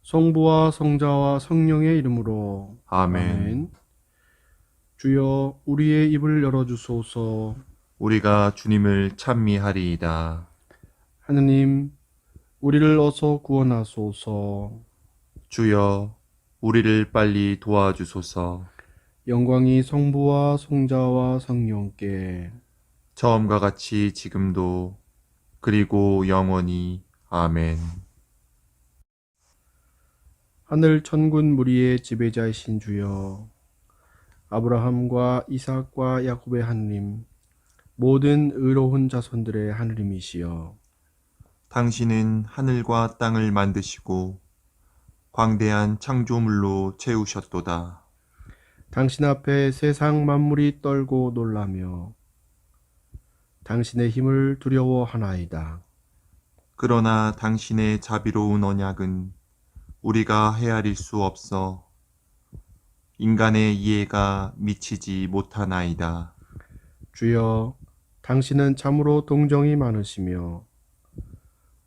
성부와 성자와 성령의 이름으로. 아멘. 아멘. 주여 우리의 입을 열어주소서. 우리가 주님을 찬미하리이다. 하느님, 우리를 어서 구원하소서. 주여, 우리를 빨리 도와주소서. 영광이 성부와 성자와 성령께. 처음과 같이 지금도 그리고 영원히. 아멘. 하늘 천군 무리의 지배자이신 주여, 아브라함과 이삭과 야곱의 하느님, 모든 의로운 자손들의 하느님이시여, 당신은 하늘과 땅을 만드시고 광대한 창조물로 채우셨도다. 당신 앞에 세상 만물이 떨고 놀라며 당신의 힘을 두려워하나이다. 그러나 당신의 자비로운 언약은 우리가 헤아릴 수 없어 인간의 이해가 미치지 못하나이다. 주여, 당신은 참으로 동정이 많으시며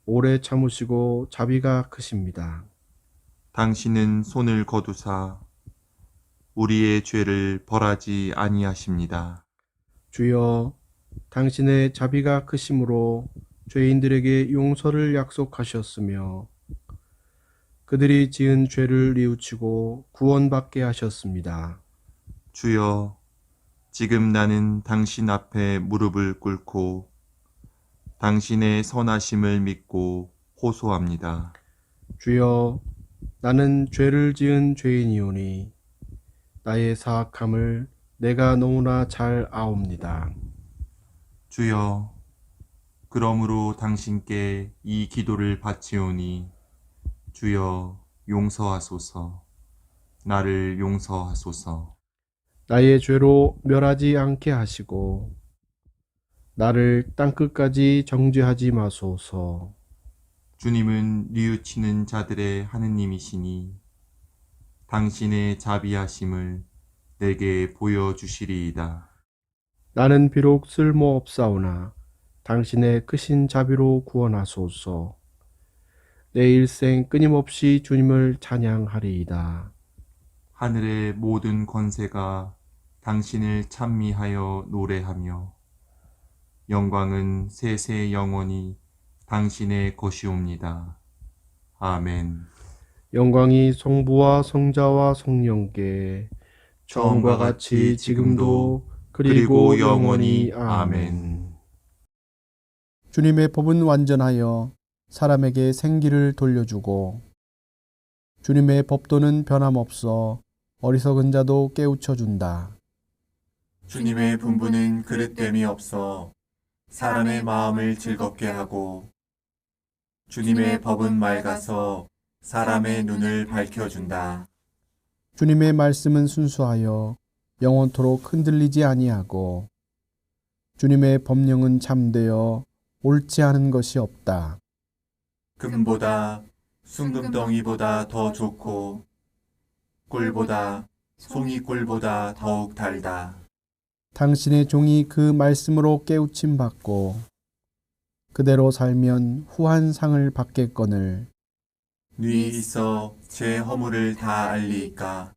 오래 참으시고 자비가 크십니다. 당신은 손을 거두사 우리의 죄를 벌하지 아니하십니다. 주여, 당신의 자비가 크심으로 죄인들에게 용서를 약속하셨으며 그들이 지은 죄를 뉘우치고 구원받게 하셨습니다. 주여, 지금 나는 당신 앞에 무릎을 꿇고 당신의 선하심을 믿고 호소합니다. 주여, 나는 죄를 지은 죄인이오니 나의 사악함을 내가 너무나 잘 아옵니다. 주여, 그러므로 당신께 이 기도를 바치오니 주여 용서하소서. 나를 용서하소서. 나의 죄로 멸하지 않게 하시고 나를 땅끝까지 정죄하지 마소서. 주님은 뉘우치는 자들의 하느님이시니 당신의 자비하심을 내게 보여주시리이다. 나는 비록 쓸모없사오나 당신의 크신 자비로 구원하소서. 내 일생 끊임없이 주님을 찬양하리이다. 하늘의 모든 권세가 당신을 찬미하여 노래하며 영광은 세세 영원히 당신의 것이옵니다. 아멘. 영광이 성부와 성자와 성령께 처음과 같이 지금도 그리고 영원히. 아멘. 주님의 법은 완전하여 사람에게 생기를 돌려주고 주님의 법도는 변함없어 어리석은 자도 깨우쳐 준다. 주님의 분부는 그릇됨이 없어 사람의 마음을 즐겁게 하고 주님의 법은 맑아서 사람의 눈을 밝혀준다. 주님의 말씀은 순수하여 영원토록 흔들리지 아니하고 주님의 법령은 참되어 옳지 않은 것이 없다. 금보다 순금덩이보다 더 좋고 꿀보다 송이꿀보다 더욱 달다. 당신의 종이 그 말씀으로 깨우침 받고 그대로 살면 후한 상을 받겠거늘. 뉘 있어 제 허물을 다 알리이까.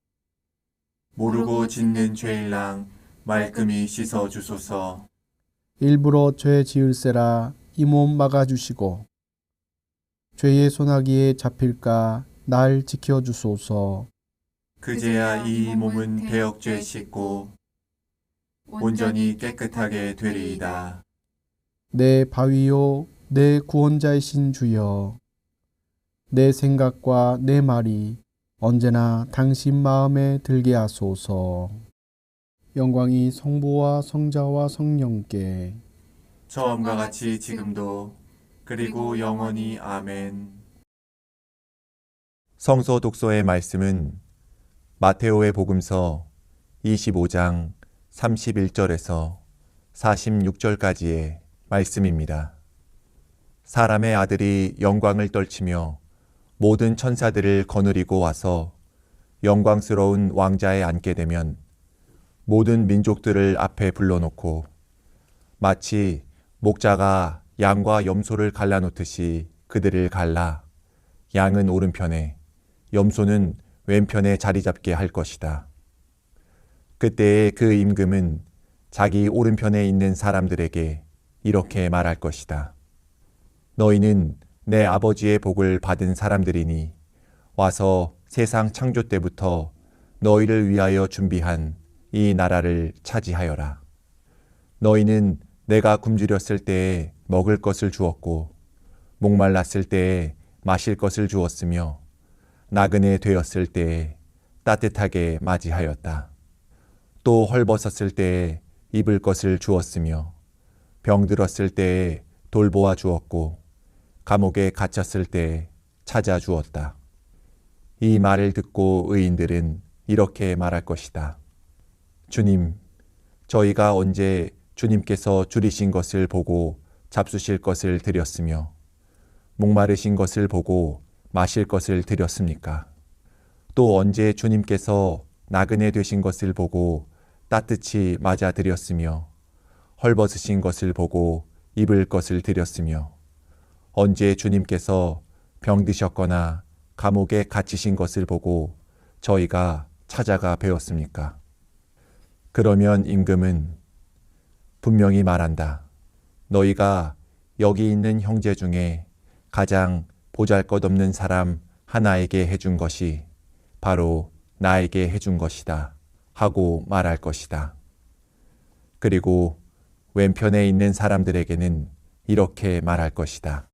모르고 짓는 죄일랑 말끔히 씻어 주소서. 일부러 죄 지을세라 이 몸 막아주시고 죄의 소나기에 잡힐까 날 지켜주소서. 그제야 이 몸은 대역죄 씻고 온전히 깨끗하게 되리이다. 내 바위요 내 구원자이신 주여, 내 생각과 내 말이 언제나 당신 마음에 들게 하소서. 영광이 성부와 성자와 성령께 처음과 같이 지금도 그리고 영원히. 아멘. 성서 독서의 말씀은 마테오의 복음서 25장 31절에서 46절까지의 말씀입니다. 사람의 아들이 영광을 떨치며 모든 천사들을 거느리고 와서 영광스러운 왕자에 앉게 되면 모든 민족들을 앞에 불러놓고 마치 목자가 양과 염소를 갈라놓듯이 그들을 갈라 양은 오른편에 염소는 왼편에 자리 잡게 할 것이다. 그때에 그 임금은 자기 오른편에 있는 사람들에게 이렇게 말할 것이다. 너희는 내 아버지의 복을 받은 사람들이니 와서 세상 창조 때부터 너희를 위하여 준비한 이 나라를 차지하여라. 너희는 내가 굶주렸을 때에 먹을 것을 주었고 목말랐을 때에 마실 것을 주었으며 나그네 되었을 때에 따뜻하게 맞이하였다. 또 헐벗었을 때에 입을 것을 주었으며 병들었을 때에 돌보아 주었고 감옥에 갇혔을 때에 찾아 주었다. 이 말을 듣고 의인들은 이렇게 말할 것이다. 주님, 저희가 언제 주님께서 줄이신 것을 보고 잡수실 것을 드렸으며 목마르신 것을 보고 마실 것을 드렸습니까? 또 언제 주님께서 나그네 되신 것을 보고 따뜻히 맞아 드렸으며 헐벗으신 것을 보고 입을 것을 드렸으며 언제 주님께서 병드셨거나 감옥에 갇히신 것을 보고 저희가 찾아가 배웠습니까? 그러면 임금은 분명히 말한다. 너희가 여기 있는 형제 중에 가장 보잘것없는 사람 하나에게 해준 것이 바로 나에게 해준 것이다 하고 말할 것이다. 그리고 왼편에 있는 사람들에게는 이렇게 말할 것이다.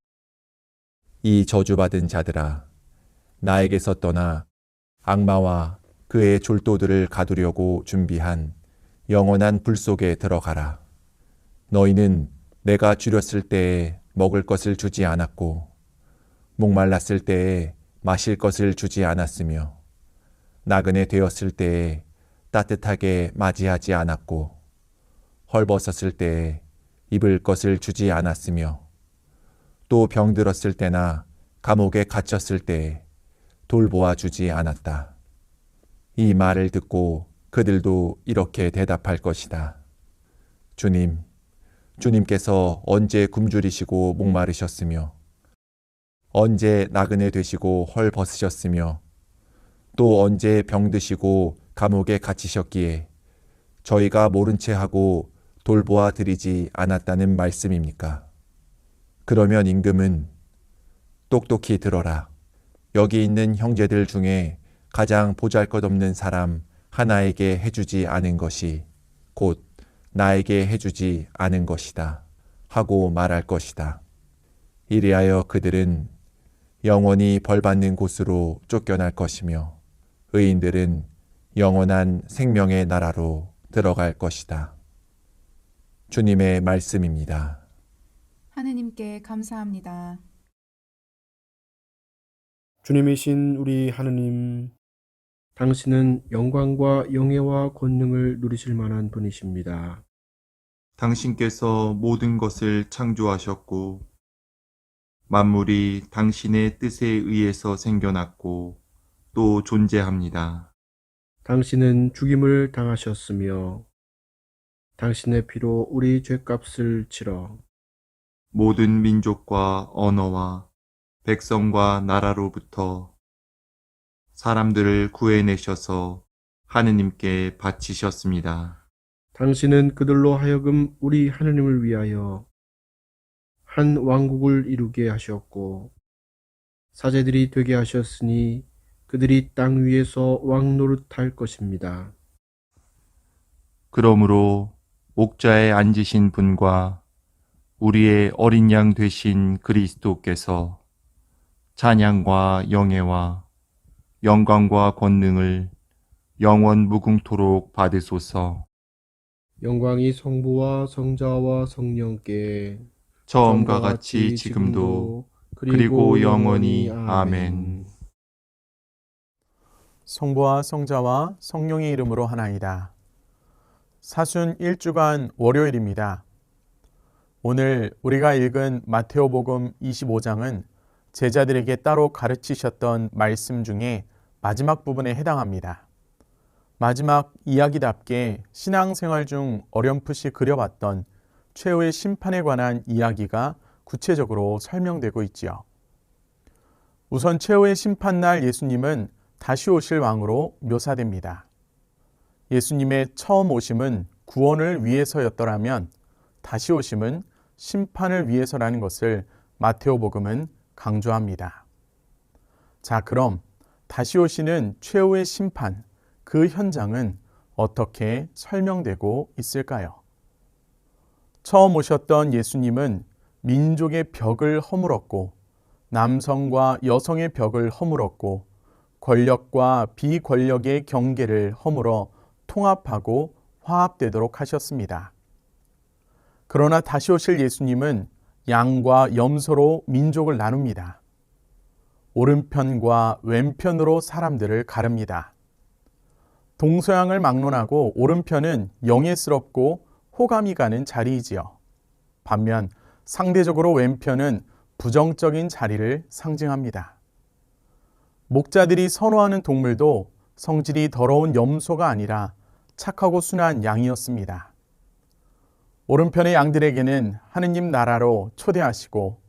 이 저주받은 자들아, 나에게서 떠나 악마와 그의 졸도들을 가두려고 준비한 영원한 불 속에 들어가라. 너희는 내가 줄였을 때에 먹을 것을 주지 않았고 목말랐을 때에 마실 것을 주지 않았으며 나그네 되었을 때에 따뜻하게 맞이하지 않았고 헐벗었을 때에 입을 것을 주지 않았으며 또 병들었을 때나 감옥에 갇혔을 때에 돌보아 주지 않았다. 이 말을 듣고 그들도 이렇게 대답할 것이다. 주님, 주님께서 언제 굶주리시고 목마르셨으며 언제 나그네 되시고 헐 벗으셨으며 또 언제 병드시고 감옥에 갇히셨기에 저희가 모른 채 하고 돌보아 드리지 않았다는 말씀입니까? 그러면 임금은 똑똑히 들어라. 여기 있는 형제들 중에 가장 보잘것없는 사람 하나에게 해주지 않은 것이 곧 나에게 해주지 않은 것이다 하고 말할 것이다. 이리하여 그들은 영원히 벌받는 곳으로 쫓겨날 것이며 의인들은 영원한 생명의 나라로 들어갈 것이다. 주님의 말씀입니다. 하느님께 감사합니다. 주님이신 우리 하느님, 당신은 영광과 영예와 권능을 누리실 만한 분이십니다. 당신께서 모든 것을 창조하셨고 만물이 당신의 뜻에 의해서 생겨났고 또 존재합니다. 당신은 죽임을 당하셨으며 당신의 피로 우리 죗값을 치러 모든 민족과 언어와 백성과 나라로부터 사람들을 구해내셔서 하느님께 바치셨습니다. 당신은 그들로 하여금 우리 하느님을 위하여 한 왕국을 이루게 하셨고 사제들이 되게 하셨으니 그들이 땅 위에서 왕 노릇할 것입니다. 그러므로 옥좌에 앉으신 분과 우리의 어린 양 되신 그리스도께서 찬양과 영예와 영광과 권능을 영원 무궁토록 받으소서. 영광이 성부와 성자와 성령께 처음과 같이 지금도 그리고 영원히 아멘. 성부와 성자와 성령의 이름으로 하나이다. 사순 1주간 월요일입니다. 오늘 우리가 읽은 마테오복음 25장은 제자들에게 따로 가르치셨던 말씀 중에 마지막 부분에 해당합니다. 마지막 이야기답게 신앙생활 중 어렴풋이 그려봤던 최후의 심판에 관한 이야기가 구체적으로 설명되고 있지요. 우선 최후의 심판날 예수님은 다시 오실 왕으로 묘사됩니다. 예수님의 처음 오심은 구원을 위해서였더라면 다시 오심은 심판을 위해서라는 것을 마테오복음은 강조합니다. 자, 그럼 다시 오시는 최후의 심판, 그 현장은 어떻게 설명되고 있을까요? 처음 오셨던 예수님은 민족의 벽을 허물었고 남성과 여성의 벽을 허물었고 권력과 비권력의 경계를 허물어 통합하고 화합되도록 하셨습니다. 그러나 다시 오실 예수님은 양과 염소로 민족을 나눕니다. 오른편과 왼편으로 사람들을 가릅니다. 동서양을 막론하고 오른편은 영예스럽고 호감이 가는 자리이지요. 반면 상대적으로 왼편은 부정적인 자리를 상징합니다. 목자들이 선호하는 동물도 성질이 더러운 염소가 아니라 착하고 순한 양이었습니다. 오른편의 양들에게는 하느님 나라로 초대하시고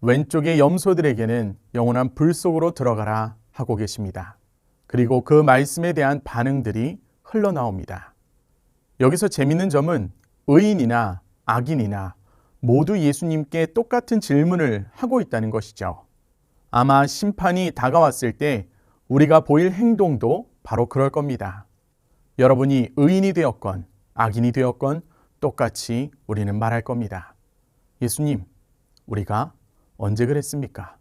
왼쪽의 염소들에게는 영원한 불 속으로 들어가라 하고 계십니다. 그리고 그 말씀에 대한 반응들이 흘러나옵니다. 여기서 재밌는 점은 의인이나 악인이나 모두 예수님께 똑같은 질문을 하고 있다는 것이죠. 아마 심판이 다가왔을 때 우리가 보일 행동도 바로 그럴 겁니다. 여러분이 의인이 되었건 악인이 되었건 똑같이 우리는 말할 겁니다. 예수님, 우리가 언제 그랬습니까?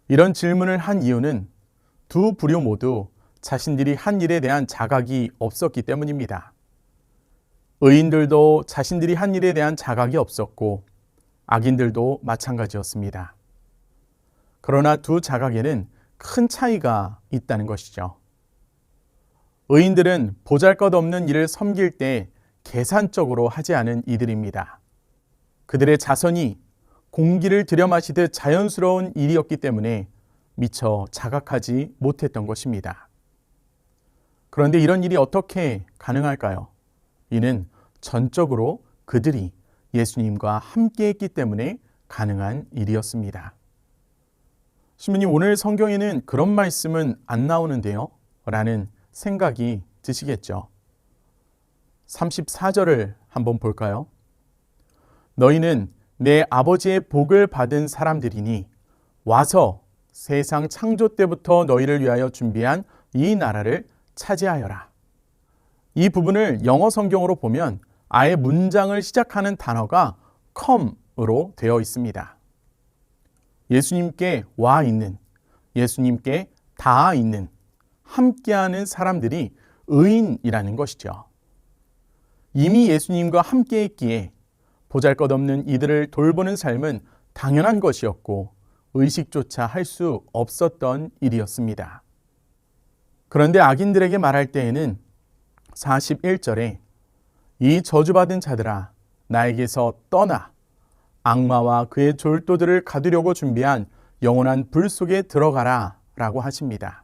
이런 질문을 한 이유는 두 부류 모두 자신들이 한 일에 대한 자각이 없었기 때문입니다. 의인들도 자신들이 한 일에 대한 자각이 없었고 악인들도 마찬가지였습니다. 그러나 두 자각에는 큰 차이가 있다는 것이죠. 의인들은 보잘것없는 일을 섬길 때 계산적으로 하지 않은 이들입니다. 그들의 자선이 공기를 들여 마시듯 자연스러운 일이었기 때문에 미처 자각하지 못했던 것입니다. 그런데 이런 일이 어떻게 가능할까요? 이는 전적으로 그들이 예수님과 함께 했기 때문에 가능한 일이었습니다. 신부님, 오늘 성경에는 그런 말씀은 안 나오는데요? 라는 생각이 드시겠죠. 34절을 한번 볼까요? 너희는 내 아버지의 복을 받은 사람들이니 와서 세상 창조 때부터 너희를 위하여 준비한 이 나라를 차지하여라. 이 부분을 영어 성경으로 보면 아예 문장을 시작하는 단어가 come으로 되어 있습니다. 예수님께 와 있는, 예수님께 닿아 있는, 함께하는 사람들이 의인이라는 것이죠. 이미 예수님과 함께 했기에 보잘것없는 이들을 돌보는 삶은 당연한 것이었고 의식조차 할 수 없었던 일이었습니다. 그런데 악인들에게 말할 때에는 41절에 이 저주받은 자들아 나에게서 떠나 악마와 그의 졸도들을 가두려고 준비한 영원한 불 속에 들어가라 라고 하십니다.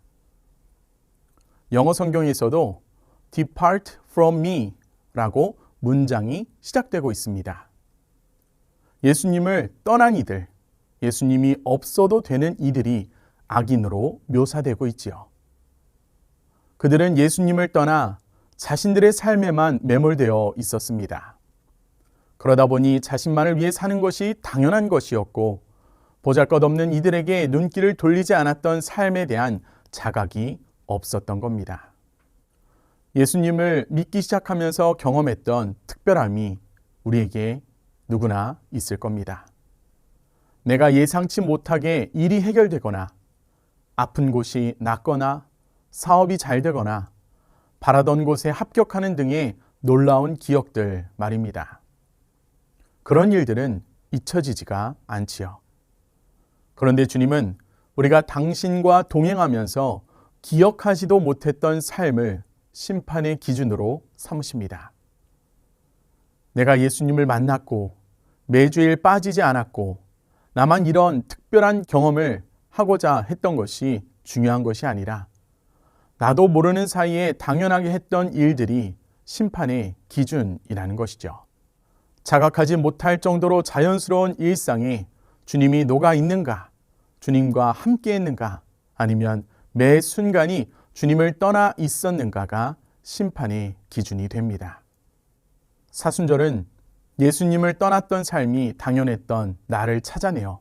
영어 성경에서도 Depart from me 라고 문장이 시작되고 있습니다. 예수님을 떠난 이들, 예수님이 없어도 되는 이들이 악인으로 묘사되고 있지요. 그들은 예수님을 떠나 자신들의 삶에만 매몰되어 있었습니다. 그러다 보니 자신만을 위해 사는 것이 당연한 것이었고 보잘것없는 이들에게 눈길을 돌리지 않았던 삶에 대한 자각이 없었던 겁니다. 예수님을 믿기 시작하면서 경험했던 특별함이 우리에게 누구나 있을 겁니다. 내가 예상치 못하게 일이 해결되거나 아픈 곳이 낫거나 사업이 잘 되거나 바라던 곳에 합격하는 등의 놀라운 기억들 말입니다. 그런 일들은 잊혀지지가 않지요. 그런데 주님은 우리가 당신과 동행하면서 기억하지도 못했던 삶을 심판의 기준으로 삼으십니다. 내가 예수님을 만났고 매주일 빠지지 않았고 나만 이런 특별한 경험을 하고자 했던 것이 중요한 것이 아니라 나도 모르는 사이에 당연하게 했던 일들이 심판의 기준이라는 것이죠. 자각하지 못할 정도로 자연스러운 일상에 주님이 녹아 있는가, 주님과 함께 했는가, 아니면 매 순간이 주님을 떠나 있었는가가 심판의 기준이 됩니다. 사순절은 예수님을 떠났던 삶이 당연했던 나를 찾아내어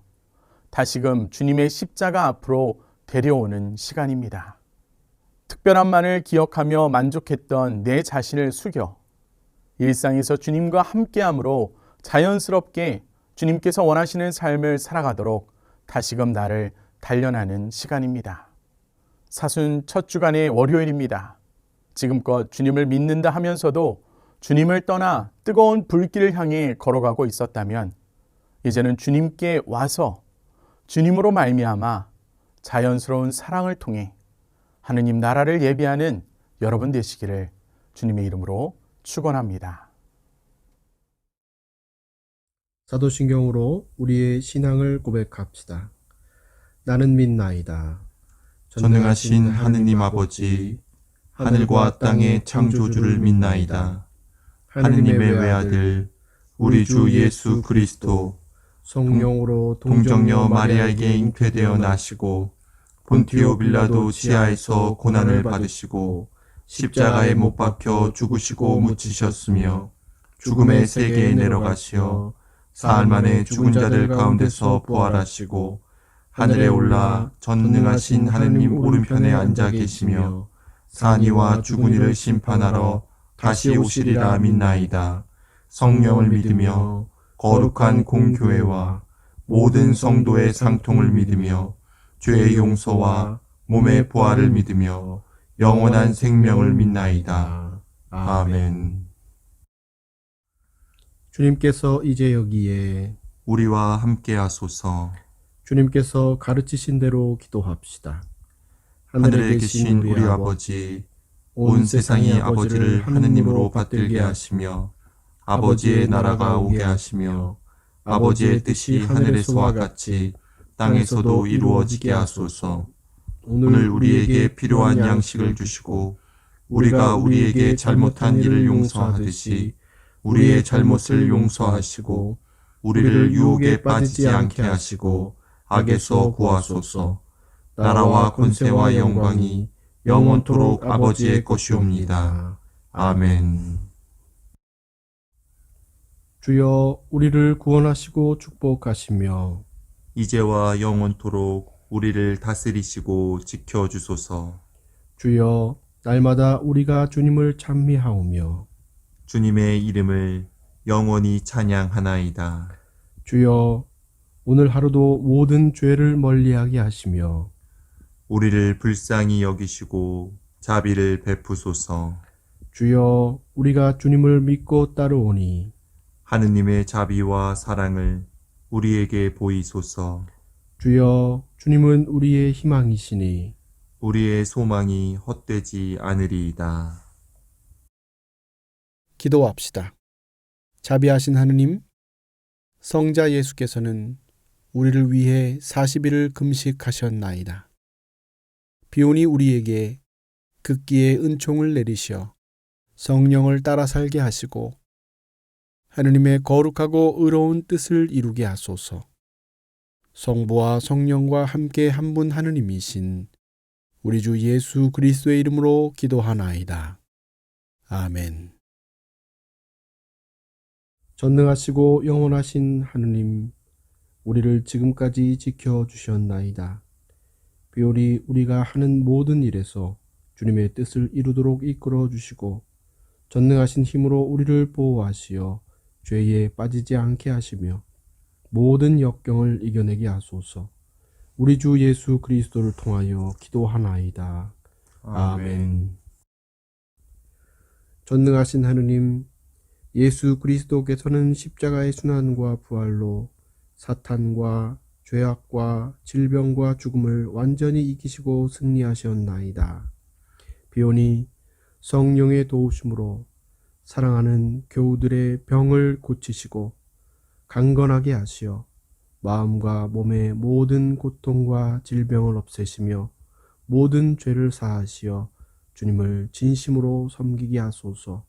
다시금 주님의 십자가 앞으로 데려오는 시간입니다. 특별함만을 기억하며 만족했던 내 자신을 숙여 일상에서 주님과 함께함으로 자연스럽게 주님께서 원하시는 삶을 살아가도록 다시금 나를 단련하는 시간입니다. 사순 첫 주간의 월요일입니다. 지금껏 주님을 믿는다 하면서도 주님을 떠나 뜨거운 불길을 향해 걸어가고 있었다면 이제는 주님께 와서 주님으로 말미암아 자연스러운 사랑을 통해 하느님 나라를 예비하는 여러분 되시기를 주님의 이름으로 축원합니다. 사도신경으로 우리의 신앙을 고백합시다. 나는 믿나이다. 전능하신 하느님 아버지, 하늘과 땅의 창조주를 믿나이다. 하느님의 외아들, 우리 주 예수 그리스도, 성령으로 동정녀 마리아에게 잉태되어 나시고 본티오 빌라도 지하에서 고난을 받으시고 십자가에 못 박혀 죽으시고 묻히셨으며 죽음의 세계에 내려가시어 사흘 만에 죽은 자들 가운데서 부활하시고 하늘에 올라 전능하신 하느님 오른편에 앉아 계시며 산이와 죽은 이를 심판하러 다시 오시리라 믿나이다. 성령을 믿으며 거룩한 공교회와 모든 성도의 상통을 믿으며 죄의 용서와 몸의 부활을 믿으며 영원한 생명을 믿나이다. 아멘. 주님께서 이제 여기에 우리와 함께 하소서. 주님께서 가르치신 대로 기도합시다. 하늘에 계신 우리 아버지, 온 세상이 아버지를 하느님으로 받들게 하시며 아버지의 나라가 오게 하시며 아버지의 뜻이 하늘에서와 같이 땅에서도 이루어지게 하소서. 오늘 우리에게 필요한 양식을 주시고 우리가 우리에게 잘못한 일을 용서하듯이 우리의 잘못을 용서하시고 우리를 유혹에 빠지지 않게 하시고 악에서 구하소서. 나라와 권세와 영광이 영원토록 아버지의 것이옵니다. 아멘. 주여 우리를 구원하시고 축복하시며 이제와 영원토록 우리를 다스리시고 지켜주소서. 주여 날마다 우리가 주님을 찬미하오며 주님의 이름을 영원히 찬양하나이다. 주여 오늘 하루도 모든 죄를 멀리하게 하시며 우리를 불쌍히 여기시고 자비를 베푸소서. 주여 우리가 주님을 믿고 따르오니 하느님의 자비와 사랑을 우리에게 보이소서. 주여 주님은 우리의 희망이시니 우리의 소망이 헛되지 않으리이다. 기도합시다. 자비하신 하느님, 성자 예수께서는 우리를 위해 40일을 금식하셨나이다. 비오니 우리에게 극기의 은총을 내리시어 성령을 따라 살게 하시고 하느님의 거룩하고 의로운 뜻을 이루게 하소서. 성부와 성령과 함께 한 분 하느님이신 우리 주 예수 그리스도의 이름으로 기도하나이다. 아멘. 전능하시고 영원하신 하느님, 우리를 지금까지 지켜주셨나이다. 비오리 우리가 하는 모든 일에서 주님의 뜻을 이루도록 이끌어 주시고 전능하신 힘으로 우리를 보호하시어 죄에 빠지지 않게 하시며 모든 역경을 이겨내게 하소서. 우리 주 예수 그리스도를 통하여 기도하나이다. 아멘. 전능하신 하느님, 예수 그리스도께서는 십자가의 순환과 부활로 사탄과 죄악과 질병과 죽음을 완전히 이기시고 승리하셨나이다. 비오니 성령의 도우심으로 사랑하는 교우들의 병을 고치시고 강건하게 하시어 마음과 몸의 모든 고통과 질병을 없애시며 모든 죄를 사하시어 주님을 진심으로 섬기게 하소서.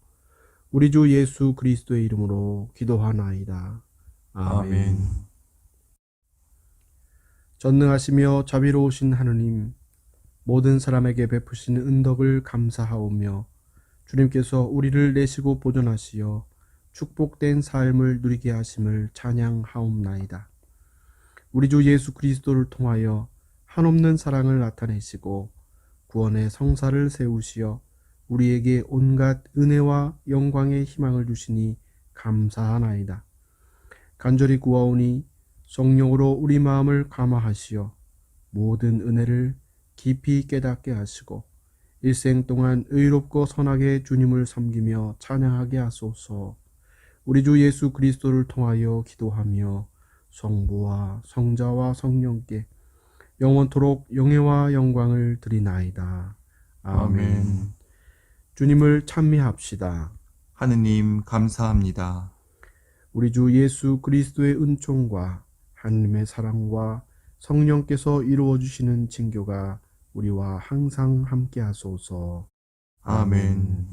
우리 주 예수 그리스도의 이름으로 기도하나이다. 아멘. 전능하시며 자비로우신 하느님, 모든 사람에게 베푸시는 은덕을 감사하오며 주님께서 우리를 내시고 보존하시어 축복된 삶을 누리게 하심을 찬양하옵나이다. 우리 주 예수 그리스도를 통하여 한없는 사랑을 나타내시고 구원의 성사를 세우시어 우리에게 온갖 은혜와 영광의 희망을 주시니 감사하나이다. 간절히 구하오니 성령으로 우리 마음을 감화하시어 모든 은혜를 깊이 깨닫게 하시고 일생 동안 의롭고 선하게 주님을 섬기며 찬양하게 하소서. 우리 주 예수 그리스도를 통하여 기도하며 성부와 성자와 성령께 영원토록 영예와 영광을 드리나이다. 아멘. 아멘. 주님을 찬미합시다. 하느님 감사합니다. 우리 주 예수 그리스도의 은총과 하나님의 사랑과 성령께서 이루어 주시는 징교가 우리와 항상 함께 하소서. 아멘.